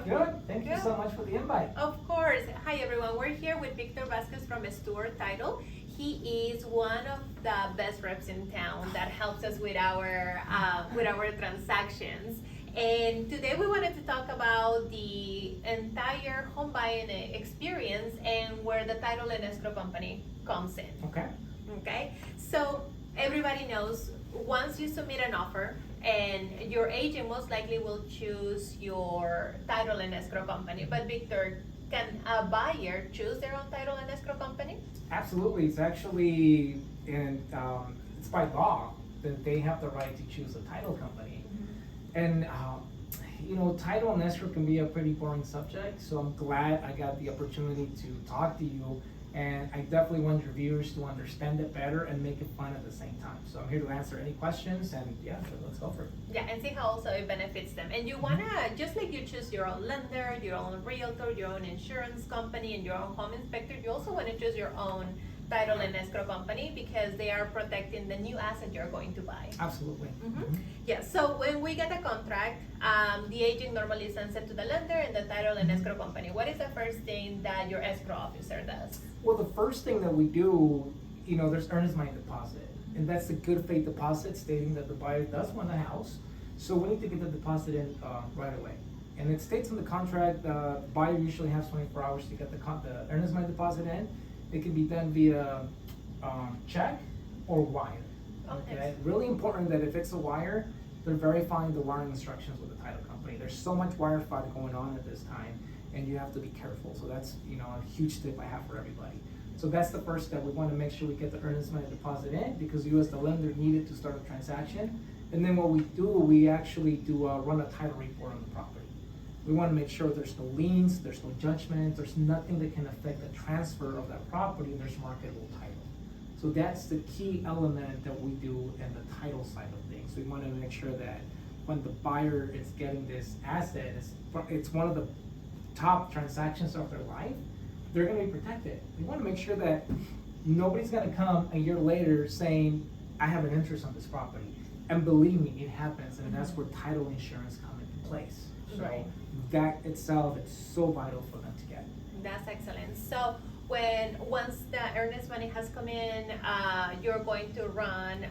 Good. Thank you so much for the invite. Of course. Hi, everyone. We're here with Victor Vazquez from Stewart Title. He is one of the best reps in town that helps us with our transactions. And today we wanted to talk about the entire home buying experience and where the title and escrow company comes in. Okay. Okay. So everybody knows once you submit an offer, and your agent most likely will choose your title and escrow company. But Victor, can a buyer choose their own title and escrow company? Absolutely. It's actually it's by law that they have the right to choose a title company. And title and escrow can be a pretty boring subject. So I'm glad I got the opportunity to talk to you. And I definitely want your viewers to understand it better and make it fun at the same time. So I'm here to answer any questions, and let's go for it. Yeah, and see how also it benefits them. And you wanna, just like you choose your own lender, your own realtor, your own insurance company, and your own home inspector, you also wanna choose your own title and escrow company because they are protecting the new asset you're going to buy. Absolutely. Yeah, so when we get a contract, the agent normally sends it to the lender and the title and escrow company. What is the first thing that your escrow officer does? Well, the first thing that we do, there's earnest money deposit. And that's the good faith deposit stating that the buyer does want a house. So we need to get the deposit in right away. And it states in the contract, the buyer usually has 24 hours to get the earnest money deposit in. It can be done via check or wire. Okay. Really important that if it's a wire, they're verifying the wiring instructions with the title company. There's so much wire fraud going on at this time, and you have to be careful. So that's a huge tip I have for everybody. So that's the first step. We want to make sure we get the earnest money deposit in because you as the lender need it to start a transaction. And then what we do, we actually do run a title report on the property. We want to make sure there's no liens, there's no judgment, there's nothing that can affect the transfer of that property, and there's marketable title. So that's the key element that we do in the title side of things. We want to make sure that when the buyer is getting this asset, it's one of the top transactions of their life, they're going to be protected. We want to make sure that nobody's going to come a year later saying, I have an interest on this property. And believe me, it happens, and that's where title insurance come into place. So that itself is so vital for them to get. That's excellent. So once the earnest money has come in, you're going to run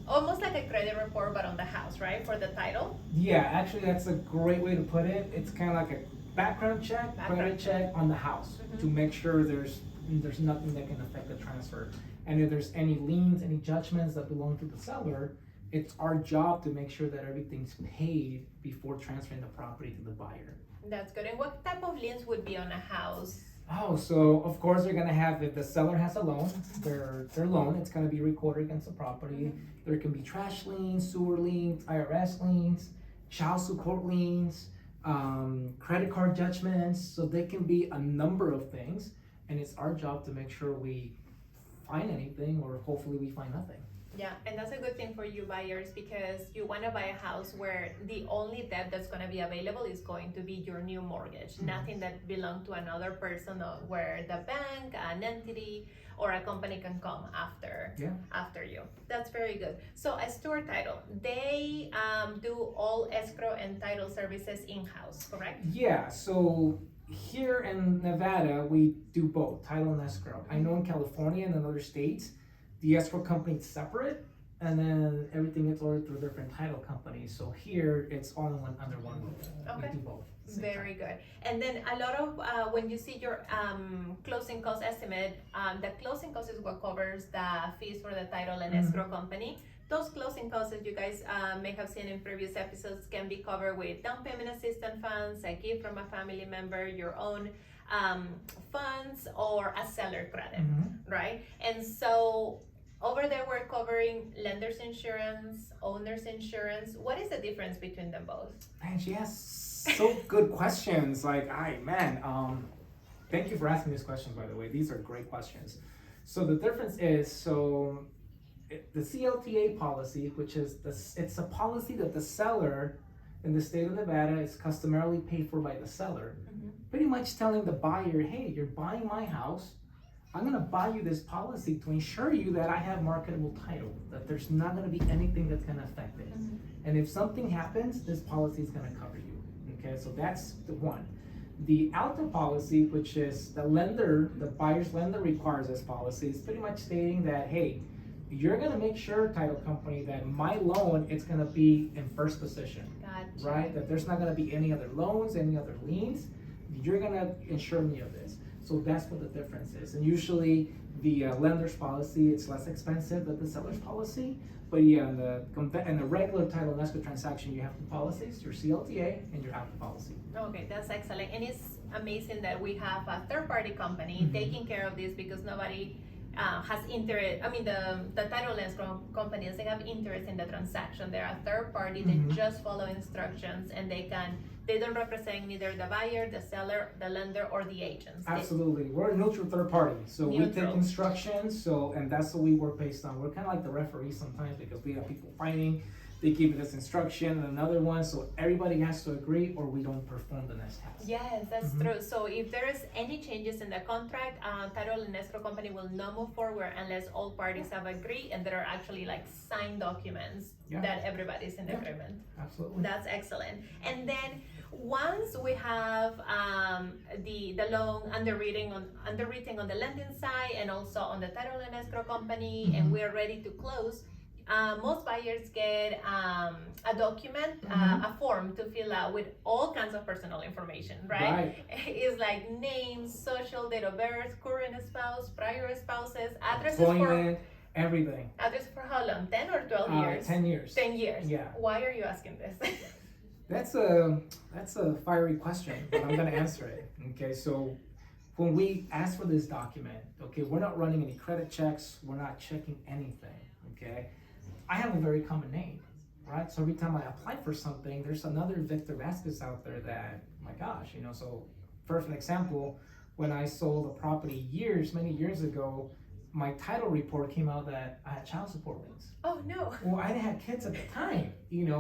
almost like a credit report, but on the house, right, for the title? Yeah, actually, that's a great way to put it. It's kind of like a background check, credit check on the house to make sure there's nothing that can affect the transfer. And if there's any liens, any judgments that belong to the seller, it's our job to make sure that everything's paid before transferring the property to the buyer. That's good. And what type of liens would be on a house? Oh, so of course they're gonna have, if the seller has a loan, their loan, it's gonna be recorded against the property. There can be trash liens, sewer liens, IRS liens, child support liens, credit card judgments. So they can be a number of things, and it's our job to make sure we find anything, or hopefully we find nothing. Yeah, and that's a good thing for you buyers because you want to buy a house where the only debt that's going to be available is going to be your new mortgage, nothing that belonged to another person, or where the bank, an entity, or a company can come after you. That's very good. So a Stewart Title, they do all escrow and title services in-house, correct? Yeah, so here in Nevada, we do both, title and escrow. I know in California and in other states, the escrow company is separate, and then everything gets ordered through different title companies. So here, it's all under one roof. Okay. We do both. Very good. And then a lot of, when you see your closing cost estimate, the closing cost is what covers the fees for the title and escrow company. Those closing costs that you guys may have seen in previous episodes can be covered with down payment assistance funds, a gift from a family member, your own funds, or a seller credit, right? And so over there we're covering lender's insurance, owner's insurance. What is the difference between them both? Man, she has so good questions. Thank you for asking this question, by the way. These are great questions. So the difference is, the CLTA policy, which is it's a policy that the seller in the state of Nevada is customarily paid for by the seller. Pretty much telling the buyer, hey, you're buying my house, I'm gonna buy you this policy to ensure you that I have marketable title, that there's not gonna be anything that's gonna affect it. And if something happens, this policy is gonna cover you, Okay, so that's the one. The auto policy, which is the lender, the buyer's lender requires this policy, is pretty much stating that, hey, you're gonna make sure, title company, that my loan, it's gonna be in first position. Gotcha. Right? That there's not gonna be any other loans, any other liens. You're gonna insure me of this. So that's what the difference is. And usually the lender's policy, it's less expensive than the seller's policy. But yeah, in the regular title and escrow transaction, you have two policies, your CLTA and your auto policy. Okay, that's excellent. And it's amazing that we have a third-party company taking care of this, because nobody has interest. I mean, the title and escrow companies, they have interest in the transaction. They're a third party. They just follow instructions, and they don't represent neither the buyer, the seller, the lender, or the agents. Absolutely, we're a neutral third party, so we take Neutral. instructions. And that's what we work based on. We're kind of like the referee sometimes, because we have people fighting. They give this instruction and another one, so everybody has to agree, or we don't perform the next task. Yes, that's true. So if there is any changes in the contract, title and escrow company will not move forward unless all parties have agreed, and there are actually like signed documents that everybody's in agreement. Absolutely. That's excellent. And then once we have the loan underwritten on the lending side, and also on the title and escrow company, and we are ready to close, most buyers get a document, a form to fill out with all kinds of personal information, right? It's like name, social, date of birth, current spouse, prior spouses, addresses Employment, everything. Address for how long? 10 or 12 years? 10 years. 10 years. Yeah. Why are you asking this? That's a fiery question, but I'm gonna answer it. Okay, so when we ask for this document, okay, we're not running any credit checks, we're not checking anything, okay? I have a very common name, right? So every time I apply for something, there's another Victor Vazquez out there that, my gosh, so for an example, when I sold a property many years ago, my title report came out that I had child support liens. Oh no. Well, I didn't have kids at the time,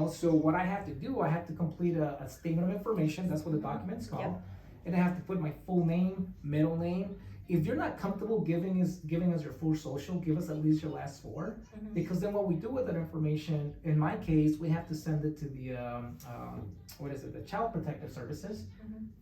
so what I have to do, I have to complete a statement of information, that's what the document's called, and I have to put my full name, middle name. If you're not comfortable giving us your full social, give us at least your last four, because then what we do with that information, in my case, we have to send it to the the Child Protective Services,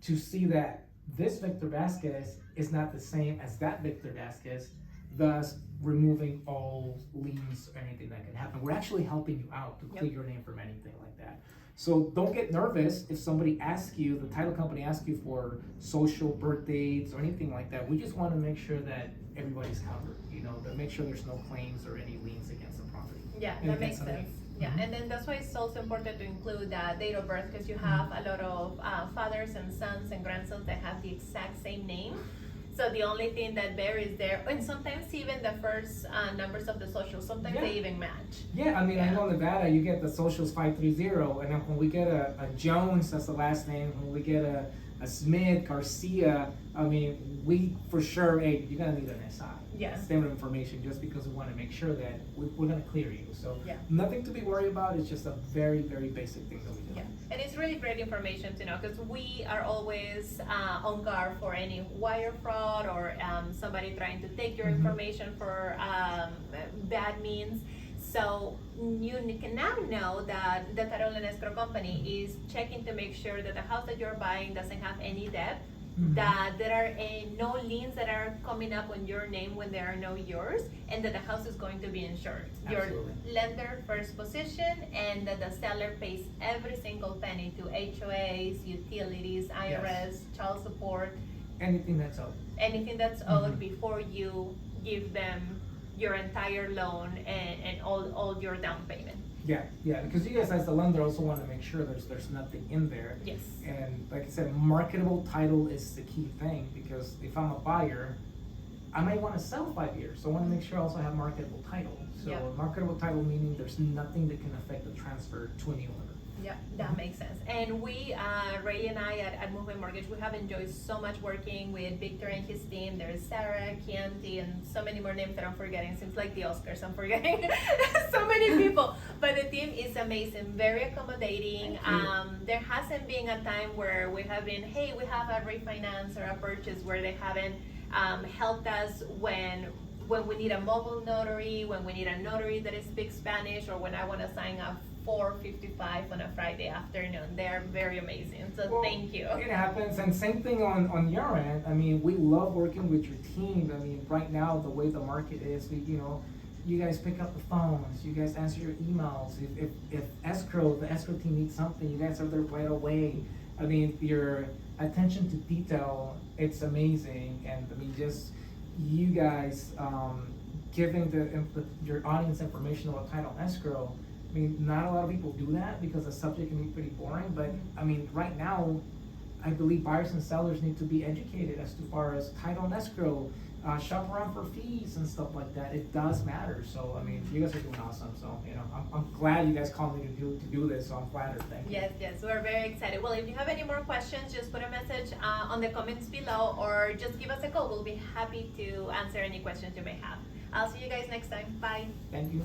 to see that this Victor Vazquez is not the same as that Victor Vazquez, thus removing all liens or anything that can happen. We're actually helping you out to clear your name from anything like that. So don't get nervous if somebody asks you, the title company asks you for social, birth dates, or anything like that. We just want to make sure that everybody's covered, to make sure there's no claims or any liens against the property. Yeah, that makes sense. Yeah, and then that's why it's also important to include date of birth, because you have a lot of fathers and sons and grandsons that have the exact same name. So the only thing that varies there, and sometimes even the first numbers of the social, sometimes they even match. Yeah, I mean, I know in Nevada, you get the socials 530, and then when we get a Jones, that's the last name, when we get a Smith, Garcia, I mean, we for sure, hey, you're gonna need an SI. Statement of information, just because we want to make sure that we're gonna clear you. So nothing to be worried about, it's just a very, very basic thing that we do. Yeah, and it's really great information to know, because we are always on guard for any wire fraud or somebody trying to take your information for bad means. So you can now know that the title and escrow company is checking to make sure that the house that you're buying doesn't have any debt, that there are no liens that are coming up on your name when there are no yours, and that the house is going to be insured. Absolutely. Your lender first position, and that the seller pays every single penny to HOAs, utilities, IRS, child support. Anything that's owed. Anything that's owed before you give them your entire loan and all your down payment. Yeah, because you guys as the lender also want to make sure there's nothing in there. Yes. And like I said, marketable title is the key thing, because if I'm a buyer, I might want to sell 5 years, so I want to make sure I also have marketable title. So marketable title meaning there's nothing that can affect the transfer to a new owner. Yeah, that makes sense. And we, Ray and I at Movement Mortgage, we have enjoyed so much working with Victor and his team. There's Sarah, Chianti, and so many more names that I'm forgetting. Seems like the Oscars, I'm forgetting so many people. But the team is amazing, very accommodating. There hasn't been a time where we have been, hey, we have a refinance or a purchase, where they haven't helped us when we need a mobile notary, when we need a notary that speaks Spanish, or when I want to sign a 4:55 on a Friday afternoon. They are very amazing. So Well, thank you. It happens, and same thing on your end. I mean, we love working with your team. I mean, right now the way the market is, you guys pick up the phones, you guys answer your emails. If the escrow team needs something, you guys are there right away. I mean, your attention to detail, it's amazing, and I mean, just you guys giving your audience information about title and escrow. I mean, not a lot of people do that because the subject can be pretty boring, but I mean, right now, I believe buyers and sellers need to be educated as to far as title and escrow, shop around for fees and stuff like that. It does matter. So, I mean, you guys are doing awesome. So, I'm glad you guys called me to do this. So I'm flattered. Thank you. Yes, we're very excited. Well, if you have any more questions, just put a message on the comments below or just give us a call. We'll be happy to answer any questions you may have. I'll see you guys next time. Bye. Thank you.